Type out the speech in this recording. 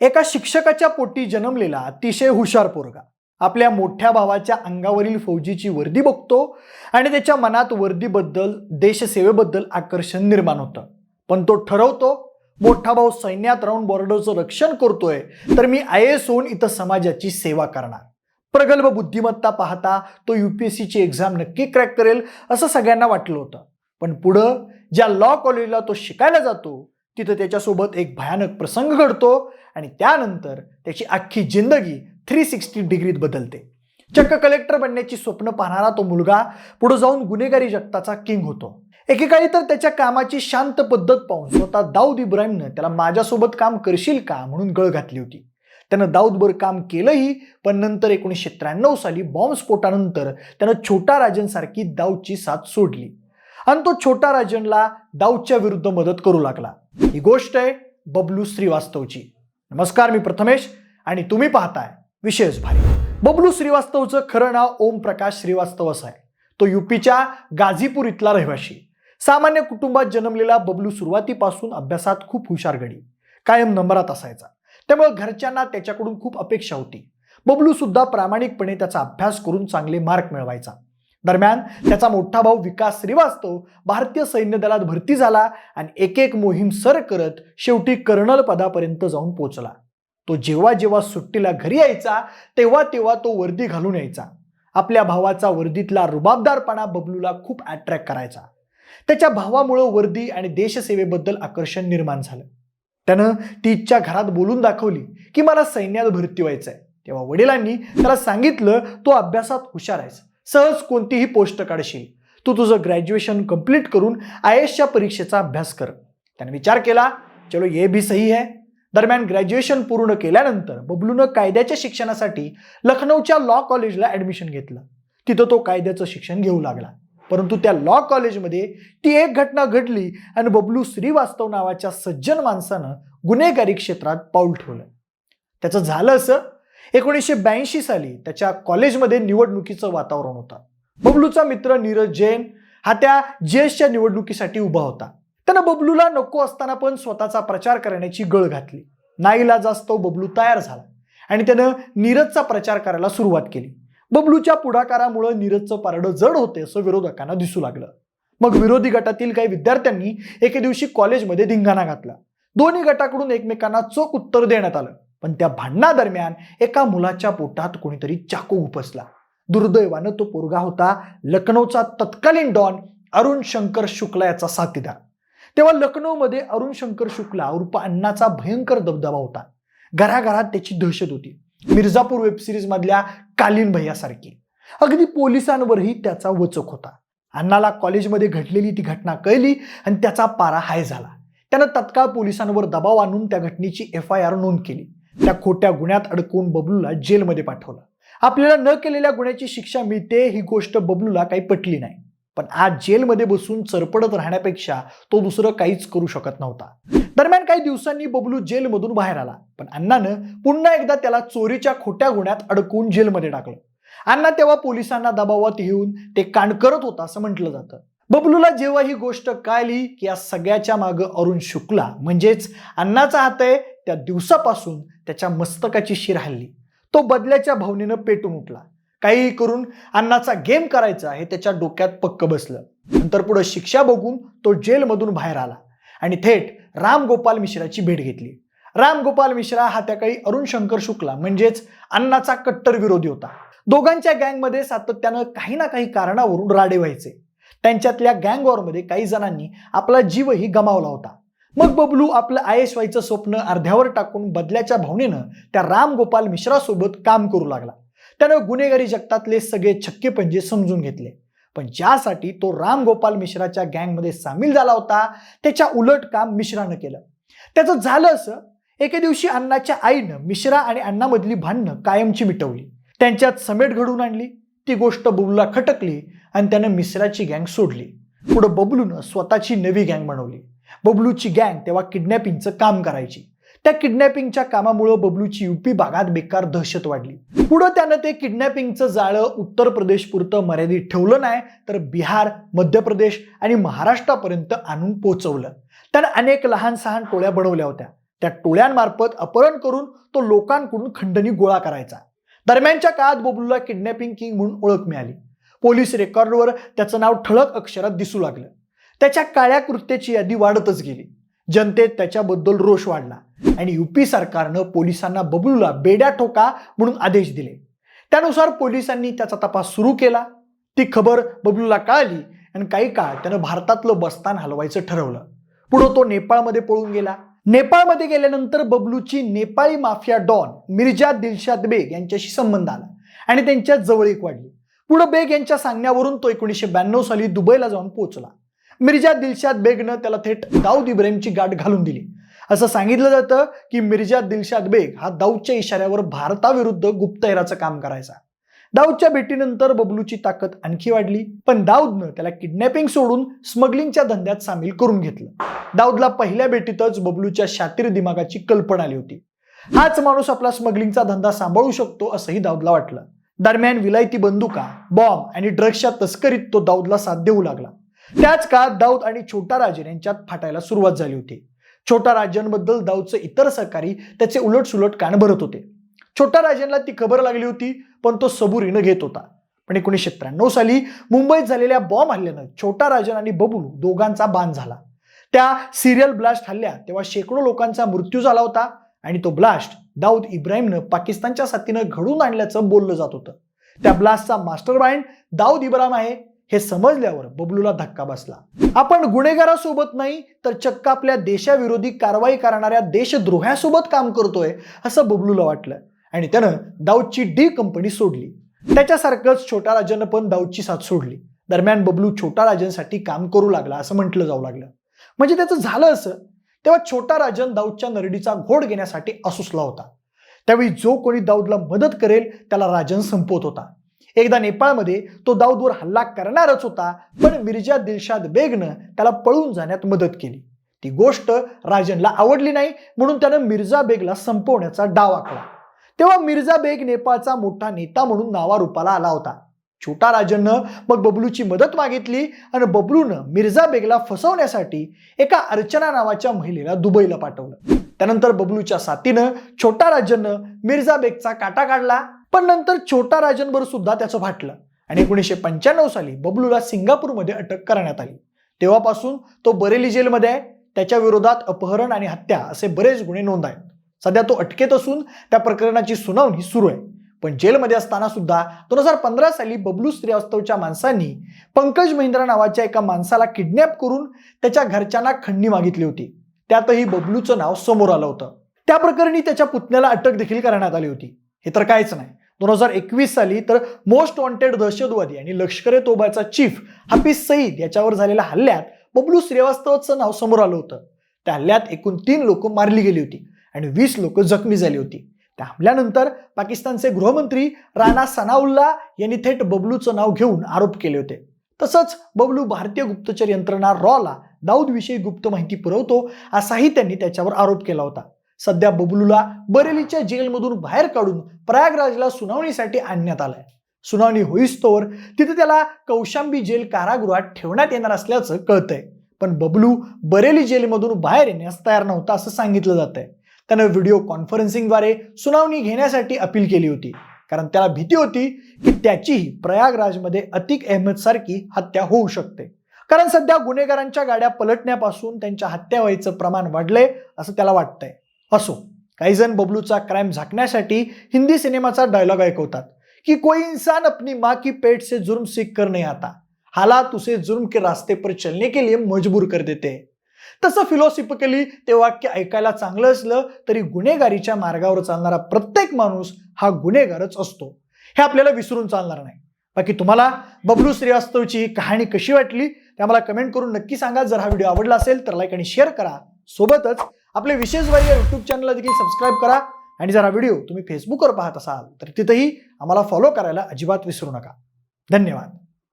एका शिक्षकाच्या पोटी जन्मलेला अतिशय हुशार पोरगा आपल्या मोठ्या भावाच्या अंगावरील फौजीची वर्दी बघतो आणि त्याच्या मनात वर्दीबद्दल देशसेवेबद्दल आकर्षण निर्माण होतं. पण तो ठरवतो, मोठा भाऊ सैन्यात राहून बॉर्डरचं रक्षण करतोय तर मी IAS होऊन इथं समाजाची सेवा करणार. प्रगल्भ बुद्धिमत्ता पाहता तो UPSCची एक्झाम नक्की क्रॅक करेल असं सगळ्यांना वाटलं होतं. पण पुढं ज्या लॉ कॉलेजला तो शिकायला जातो तिथं त्याच्यासोबत एक भयानक प्रसंग घडतो आणि त्यानंतर त्याची अख्खी जिंदगी 360 डिग्रीत बदलते. चक्क कलेक्टर बनण्याची स्वप्न पाहणारा तो मुलगा पुढे जाऊन गुन्हेगारी जगताचा किंग होतो. एकेकाळी तर त्याच्या कामाची शांत पद्धत पाहून स्वतः दाऊद इब्राहिमनं त्याला माझ्यासोबत काम करशील का म्हणून गळ घातली होती. त्यानं दाऊदबर काम केलंही, पण नंतर 1993 साली बॉम्बस्फोटानंतर त्यानं छोटा राजनसारखी दाऊदची साथ सोडली आणि तो छोटा राजनला दाऊदच्या विरुद्ध मदत करू लागला. ही गोष्ट आहे बबलू श्रीवास्तवची. नमस्कार, मी प्रथमेश आणि तुम्ही पाहताय विशेष भारी. बबलू श्रीवास्तवचं खरं नाव ओम प्रकाश श्रीवास्तव असं आहे. तो UPच्या गाझीपूर इथला रहिवाशी. सामान्य कुटुंबात जन्मलेला बबलू सुरुवातीपासून अभ्यासात खूप हुशार गडी, कायम नंबरात असायचा. त्यामुळे घरच्यांना त्याच्याकडून खूप अपेक्षा होती. बबलू सुद्धा प्रामाणिकपणे त्याचा अभ्यास करून चांगले मार्क मिळवायचा. दरम्यान त्याचा मोठा भाऊ विकास श्रीवास्तव भारतीय सैन्य दलात भरती झाला आणि एक एक मोहीम सर करत शेवटी कर्नल पदापर्यंत जाऊन पोहोचला. तो जेव्हा जेव्हा सुट्टीला घरी यायचा तेव्हा तेव्हा तो वर्दी घालून यायचा. आपल्या भावाचा वर्दीतला रुबाबदारपणा बबलूला खूप अट्रॅक्ट करायचा. त्याच्या भावामुळे वर्दी आणि देशसेवेबद्दल आकर्षण निर्माण झालं. त्यानं ती इच्छा घरात बोलून दाखवली की मला सैन्यात भरती व्हायचंय. तेव्हा वडिलांनी त्याला सांगितलं, तो अभ्यासात हुशार आहेस, सहज कोणतीही पोस्ट काढशील, तू तुझं ग्रॅज्युएशन कंप्लीट करून IASच्या परीक्षेचा अभ्यास कर. त्याने विचार केला, चलो ये भी सही है. दरम्यान ग्रॅज्युएशन पूर्ण केल्यानंतर बबलूनं कायद्याच्या शिक्षणासाठी लखनौच्या लॉ कॉलेजला ऍडमिशन घेतलं. तिथं तो कायद्याचं शिक्षण घेऊ लागला. परंतु त्या लॉ कॉलेजमध्ये ती एक घटना घडली आणि बबलू श्रीवास्तव नावाच्या सज्जन माणसानं गुन्हेगारी क्षेत्रात पाऊल ठेवलं. त्याचं झालं असं, 1982 साली त्याच्या कॉलेजमध्ये निवडणुकीचं वातावरण होतं. बबलूचा मित्र नीरज जैन हा त्या JSच्या निवडणुकीसाठी उभा होता. त्यानं बबलूला नको असताना पण स्वतःचा प्रचार करण्याची गळ घातली. नाईलाजास्तव बबलू तयार झाला आणि त्यानं नीरजचा प्रचार करायला सुरुवात केली. बबलूच्या पुढाकारामुळे नीरजचं पारडं जड होते असं विरोधकांना दिसू लागलं. मग विरोधी गटातील काही विद्यार्थ्यांनी एके दिवशी कॉलेजमध्ये धिंगाणा घातला. दोन्ही गटाकडून एकमेकांना चोख उत्तर देण्यात आलं. पण त्या भांडणादरम्यान एका मुलाच्या पोटात कोणीतरी चाकू उपसला. दुर्दैवानं तो पोरगा होता लखनौचा तत्कालीन डॉन अरुण शंकर शुक्ला याचा साथीदार. तेव्हा लखनौमध्ये अरुण शंकर शुक्ला उर्फ अण्णाचा भयंकर दबदबा होता. घराघरात त्याची दहशत होती. मिर्झापूर वेबसिरीज मधल्या कालीन भैयासारखी. अगदी पोलिसांवरही त्याचा वचक होता. अण्णाला कॉलेजमध्ये घडलेली ती घटना कळली आणि त्याचा पारा हाय झाला. त्यानं तत्काळ पोलिसांवर दबाव आणून त्या घटनेची FIR नोंद केली. त्या खोट्या गुन्ह्यात अडकवून बबलूला जेलमध्ये पाठवलं. आपल्याला न केलेल्या गुन्ह्याची शिक्षा मिळते ही गोष्ट बबलूला काही पटली नाही. पण आज जेलमध्ये बसून चरपडत राहण्यापेक्षा तो दुसरं काहीच करू शकत नव्हता. दरम्यान काही दिवसांनी बबलू जेलमधून बाहेर आला. पण अण्णानं पुन्हा एकदा त्याला चोरीच्या खोट्या गुन्ह्यात अडकवून जेलमध्ये टाकलं. अण्णा तेव्हा पोलिसांना दबावात येऊन ते कांड करत होता असं म्हटलं जातं. बबलूला जेव्हा ही गोष्ट कळली की या सगळ्याच्या मागं अरुण शुक्ला म्हणजेच अण्णाचा हात आहे, त्या दिवसापासून त्याच्या मस्तकाची शिर हल्ली. तो बदल्याच्या भावनेनं पेटून उठला. काही करून अण्णाचा गेम करायचा हे त्याच्या डोक्यात पक्क बसलं. नंतर पुढे शिक्षा बघून तो जेलमधून बाहेर आला आणि थेट राम गोपाल मिश्राची भेट घेतली. राम गोपाल मिश्रा हा त्या काही अरुण शंकर शुक्ला म्हणजेच अण्णाचा कट्टर विरोधी होता. दोघांच्या गँगमध्ये सातत्यानं काही ना काही कारणावरून राडे व्हायचे. त्यांच्यातल्या गँग वॉरमध्ये काही जणांनी आपला जीवही गमावला होता. मग बबलू आपलं IAS व्हायचं स्वप्न अर्ध्यावर टाकून बदल्याच्या भावनेनं त्या राम गोपाल मिश्रासोबत काम करू लागला. त्यानं गुन्हेगारी जगतातले सगळे छक्के पंजे समजून घेतले. पण ज्यासाठी तो राम गोपाल मिश्राच्या गँगमध्ये सामील झाला होता त्याच्या उलट काम मिश्रानं केलं. त्याचं झालं असं, एके दिवशी अण्णाच्या आईनं मिश्रा आणि अण्णामधली भांडणं कायमची मिटवली. त्यांच्यात समेट घडवून आणली. ती गोष्ट बबलूला खटकली आणि त्यानं मिश्राची गँग सोडली. पुढे बबलूनं स्वतःची नवी गँग बनवली. बबलूची गँग तेव्हा किडनॅपिंगचं काम करायची. त्या किडनॅपिंगच्या कामामुळे बबलूची UP भागात बेकार दहशत वाढली. पुढे त्यानं ते किडनॅपिंगचं जाळं उत्तर प्रदेश पुरतं मर्यादित ठेवलं नाही तर बिहार, मध्य प्रदेश आणि महाराष्ट्रापर्यंत आणून पोहोचवलं. त्यानं अनेक लहान सहान टोळ्या बनवल्या होत्या. त्या टोळ्यांमार्फत अपहरण करून तो लोकांकडून खंडणी गोळा करायचा. दरम्यानच्या काळात बबलूला किडनॅपिंग किंग म्हणून ओळख मिळाली. पोलीस रेकॉर्डवर त्याचं नाव ठळक अक्षरात दिसू लागलं. त्याच्या काळ्या कृत्याची यादी वाढतच गेली. जनतेत त्याच्याबद्दल रोष वाढला आणि युपी सरकारनं पोलिसांना बबलूला बेड्या ठोका म्हणून आदेश दिले. त्यानुसार पोलिसांनी त्याचा तपास सुरू केला. ती खबर बबलूला कळाली आणि काही काळ त्यानं भारतातलं बस्तान हलवायचं ठरवलं. पुढे तो नेपाळमध्ये पळून गेला. नेपाळमध्ये गेल्यानंतर बबलूची नेपाळी माफिया डॉन मिर्जा दिलशाद बेग यांच्याशी संबंध आला आणि त्यांच्यात जवळीक वाढली. पुढे बेग यांच्या सांगण्यावरून तो 1992 साली दुबईला जाऊन पोहोचला. मिर्जा दिलशाद बेगनं त्याला थेट दाऊद इब्राहिमची गाठ घालून दिली. असं सांगितलं जातं की मिर्जा दिलशाद बेग हा दाऊदच्या इशाऱ्यावर भारताविरुद्ध गुप्तहेराचं काम करायचा. दाऊदच्या भेटीनंतर बबलूची ताकद आणखी वाढली, पण दाऊदनं त्याला किडनॅपिंग सोडून स्मगलिंगच्या धंद्यात सामील करून घेतलं. दाऊदला पहिल्या भेटीतच बबलूच्या शातीर दिमागाची कल्पना आली होती. हाच माणूस आपला स्मगलिंगचा धंदा सांभाळू शकतो असंही दाऊदला वाटलं. दरम्यान विलायती बंदुका, बॉम्ब आणि ड्रग्सच्या तस्करीत तो दाऊदला साथ देऊ लागला. त्याच काळात दाऊद आणि छोटा राजन यांच्यात फाटायला सुरुवात झाली होती. छोटा राजनबद्दल दाऊदचे इतर सहकारी त्याचे उलटसुलट कान भरत होते. छोटा राजनला ती खबर लागली होती, पण तो सबुरीनं घेत होता. पण 1993 साली मुंबईत झालेल्या बॉम्ब हल्ल्यानं छोटा राजन आणि बबलू दोघांचा बाण झाला. त्या सिरियल ब्लास्ट हल्ल्यात तेव्हा शेकडो लोकांचा मृत्यू झाला होता आणि तो ब्लास्ट दाऊद इब्राहिमनं पाकिस्तानच्या साथीनं घडवून आणल्याचं बोललं जात होतं. त्या ब्लास्टचा मास्टर माइंड दाऊद इब्राहिम आहे हे समजल्यावर बबलूला धक्का बसला. आपण गुन्हेगारासोबत नाही तर चक्क आपल्या देशाविरोधी कारवाई करणाऱ्या देशद्रोह्यासोबत काम करतोय असं बबलूला वाटलं आणि त्यानं दाऊदची डी कंपनी सोडली. त्याच्यासारखंच छोटा राजननं पण दाऊदची साथ सोडली. दरम्यान बबलू छोटा राजनसाठी काम करू लागला असं म्हटलं जाऊ लागलं. म्हणजे त्याचं झालं असं, तेव्हा छोटा राजन दाऊदच्या नरडीचा घोड घेण्यासाठी असूसला होता. त्यावेळी जो कोणी दाऊदला मदत करेल त्याला राजन संपवत होता. एकदा नेपाळमध्ये तो दाऊदवर हल्ला करणारच होता, पण मिर्जा दिलशाद बेगनं त्याला पळून जाण्यात मदत केली. ती गोष्ट राजनला आवडली नाही म्हणून त्यानं मिर्जा बेगला संपवण्याचा डाव आखला. तेव्हा मिर्जा बेग नेपाळचा मोठा नेता म्हणून नावारूपाला आला होता. छोटा राजननं मग बबलूची मदत मागितली आणि बबलूनं मिर्जा बेगला फसवण्यासाठी एका अर्चना नावाच्या महिलेला दुबईला पाठवलं. त्यानंतर बबलूच्या साथीनं छोटा राजननं मिर्जा बेगचा काटा काढला, पण नंतर छोटा राजनवर सुद्धा त्याचं फाटलं आणि 1995 साली बबलूला सिंगापूरमध्ये अटक करण्यात आली. तेव्हापासून तो बरेली जेलमध्ये आहे. त्याच्या विरोधात अपहरण आणि हत्या असे बरेच गुन्हे नोंद आहेत. सध्या तो अटकेत असून त्या प्रकरणाची सुनावणी सुरू आहे. पण जेलमध्ये असताना सुद्धा 2015 साली बबलू श्रीवास्तवच्या माणसांनी पंकज महिंद्रा नावाच्या एका माणसाला किडनॅप करून त्याच्या घरच्यांना खंडणी मागितली होती. त्यातही बबलूचं नाव समोर आलं होतं. त्या प्रकरणी त्याच्या पुतण्याला अटक देखील करण्यात आली होती. हे तर काहीच नाही, 2021 साली तर मोस्ट वॉन्टेड दहशतवादी आणि लष्कर-ए-तोबाचा चीफ हाफिज सईद याच्यावर झालेल्या हल्ल्यात बबलू श्रीवास्तवचं नाव समोर आलं होतं. त्या हल्ल्यात एकूण 3 लोक मारली गेली होती आणि 20 लोक जखमी झाली होती. त्या हमल्यानंतर पाकिस्तानचे गृहमंत्री राणा सनाउल्ला यांनी थेट बबलूचं नाव घेऊन आरोप केले होते. तसंच बबलू भारतीय गुप्तचर यंत्रणा रॉला दाऊदविषयी गुप्त माहिती पुरवतो असाही त्यांनी त्याच्यावर आरोप केला होता. सध्या बबलूला बरेलीच्या जेलमधून बाहेर काढून प्रयागराजला सुनावणीसाठी आणण्यात आलंय. सुनावणी होईस्तोवर तिथे त्याला कौशांबी जेल कारागृहात ठेवण्यात येणार असल्याचं कळतंय. पण बबलू बरेली जेलमधून बाहेर येण्यास तयार नव्हता असं सांगितलं जात आहे. त्यानं व्हिडिओ कॉन्फरन्सिंगद्वारे सुनावणी घेण्यासाठी अपील केली होती, कारण त्याला भीती होती की त्याचीही प्रयागराजमध्ये अतिक अहमद सारखी हत्या होऊ शकते. कारण सध्या गुन्हेगारांच्या गाड्या पलटण्यापासून त्यांच्या हत्या व्हायचं प्रमाण वाढलंय असं त्याला वाटतंय. असो, काही जण बबलूचा क्राईम झाकण्यासाठी हिंदी सिनेमाचा डायलॉग ऐकवतात की कोई इंसान अपनी माँ की पेट से जुर्म सीख कर नहीं आता, हालात उसे जुर्म के रास्ते पर चलने के लिए मजबूर कर देते हैं. तसं फिलॉसॉफिकली ते वाक्य ऐकायला चांगलं असलं तरी गुन्हेगारीच्या मार्गावर चालणारा प्रत्येक माणूस हा गुन्हेगारच असतो, हे आपल्याला विसरून चालणार नाही. बाकी तुम्हाला बबलू श्रीवास्तवची ही कहाणी कशी वाटली ते आम्हाला कमेंट करून नक्की सांगा. जर हा व्हिडिओ आवडला असेल तर लाईक आणि शेअर करा. सोबतच आपले विशेषवारी या यूट्यूब चॅनलला देखील सबस्क्राईब करा. आणि जर हा व्हिडिओ तुम्ही फेसबुकवर पाहत असाल तर तिथेही आम्हाला फॉलो करायला अजिबात विसरू नका. धन्यवाद.